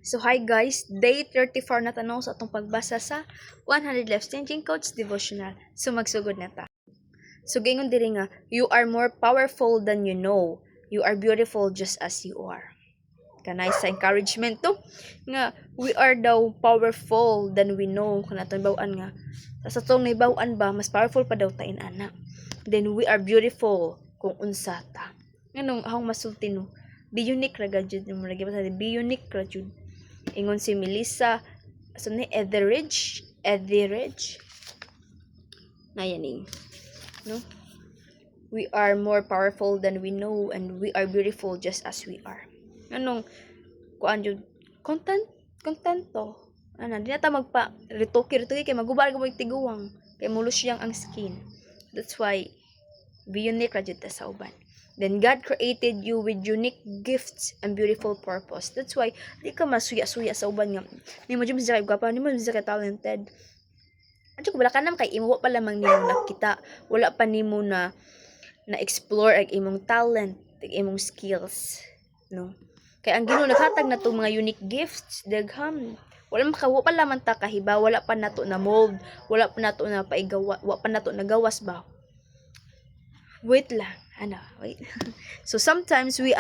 So hi guys, day 34 na tanong sa atong pagbasa sa 100 Life-Changing Quotes Devotional. So magsugod na ta. So gingon diri nga, you are more powerful than you know. You are beautiful just as you are. Kanay sa encouragement to nga we are daw powerful than we know. Kana to bawaan nga sa atong naibaw-an ba mas powerful pa daw ta ana. Then we are beautiful kung unsa ta. Nganong ahong masulti no. Be unique ra gud mo lagi ba be unique ra jud. Ingon si Melissa asa ni Etheridge na yaning no, we are more powerful than we know and we are beautiful just as we are. Anong kuan jud contento ana di na ta magpa retoke kay magubal ka mo tiguwang kay mulusyang ang skin. That's why be unique ra jud ta sa uban. Then God created you with unique gifts and beautiful purpose. That's why di ka masuya-suya sa uban nga ni mo jud sa gwapa, ni mo sa talented. Adto wala ka nam kay imo pa lamang nimo nakita, wala pa nimo na explore ang imong talent, ang imong skills, no? Kay ang Ginoo naghatag na tong mga unique gifts, dagham. Wala pa lamang ta kahiba, wala pa nato na mold, wala pa nato na paigawa, wala pa nato nagawas ba. Wait lang. Wait. So sometimes we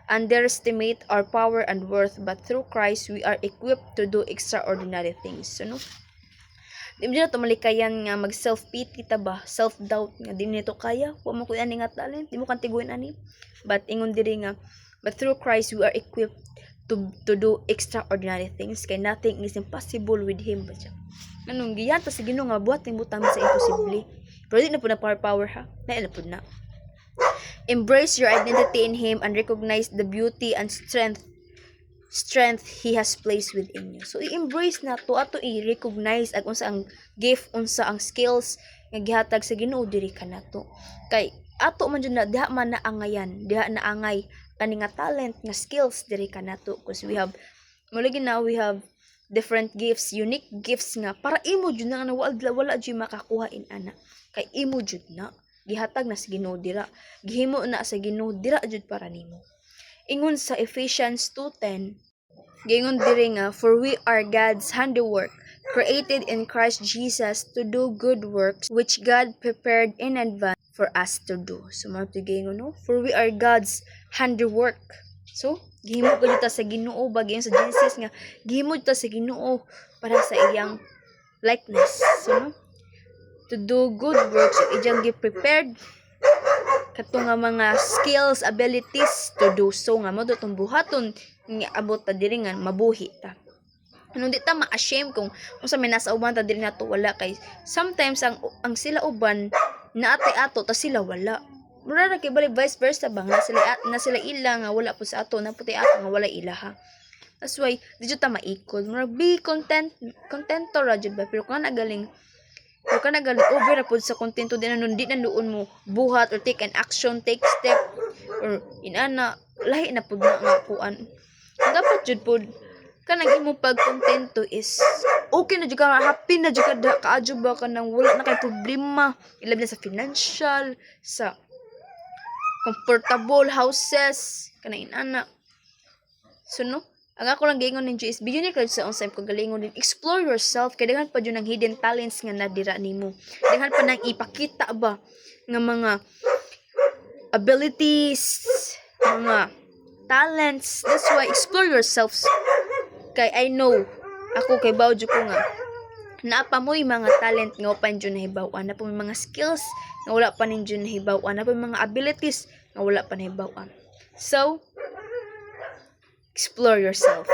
underestimate our power and worth, but through Christ we are equipped to do extraordinary things. So no? Di mo na to malikayan nga mag self-pity ta ba, self-doubt nga di nito kaya, wa mo ko ani nga talent, di mo kan tiguin ani. But ingon diri nga, but through Christ we are equipped to do extraordinary things, kay nothing is impossible with him ba siya. Anong giyan ta sa Ginoo nga buhat ning butang sa imposible. Pero di na po na power ha. Na po na. Embrace your identity in Him and recognize the beauty and strength He has placed within you. So i-embrace na to ato i-recognize ag unsa ang gift, unsa ang skills nga gihatag sa Ginoo diri kanato. Kay ato man jud na diha man na angayan, diha na angay kani nga talent nga skills diri kanato, because we have different gifts, unique gifts nga para imo jud na wala jud makakuha ana. Kay imo jud na gihatag na sa Ginoo dira, gihimo na sa Ginoo dira jud para nimo. Ingon sa Ephesians 2:10, gingon diri nga, for we are God's handiwork, created in Christ Jesus to do good works which God prepared in advance for us to do. So mo to gingon no, for we are God's handiwork. So gihimo gud ta sa Ginoo bagay sa Genesis nga gihimo ta sa Ginoo para sa iyang likeness. So no, to do good works, ijang gi-prepared kato nga mga skills, abilities to do so nga mo dotong buhaton nga abot ta diri nga mabuhi ta. Ano di ta ma-ashamed kung unsa may nasa uban ta diri nato wala, kay sometimes ang sila uban naatay ato ta sila wala. Mura ra kay balik vice versa bang na sila ila nga wala po sa ato, na puti ato nga wala ila ha. That's why di jud ta maikot. Mura be contento ra jud ba, pero kung nagaling over na po sa kontento din na di na doon mo buhat or take an action, take step or inana lahi na pud nga kuan. Dapat jud pod kanang imo pagkontento is okay na jud ka, happy na jud ka, kaadyo ba ka nang wala na kay problema, ilabi na sa financial, sa comfortable houses kanang inana. So no, ang ako lang gingon ninyo is be unique sa unsay kagalingon din, explore yourself, kay daghan pa jud nang hidden talents nga nadira nimo, daghan pa nang ipakita ba nga mga abilities, mga talents. That's why explore yourselves. Kay I know ako kay bawo jud ko nga naapa mo'y mga talent nga upan jud nahibaw-an, na po mga skills nga wala pa ninyo nahibaw-an, na po mga abilities nga wala pa nahibaw-an. So explore yourself.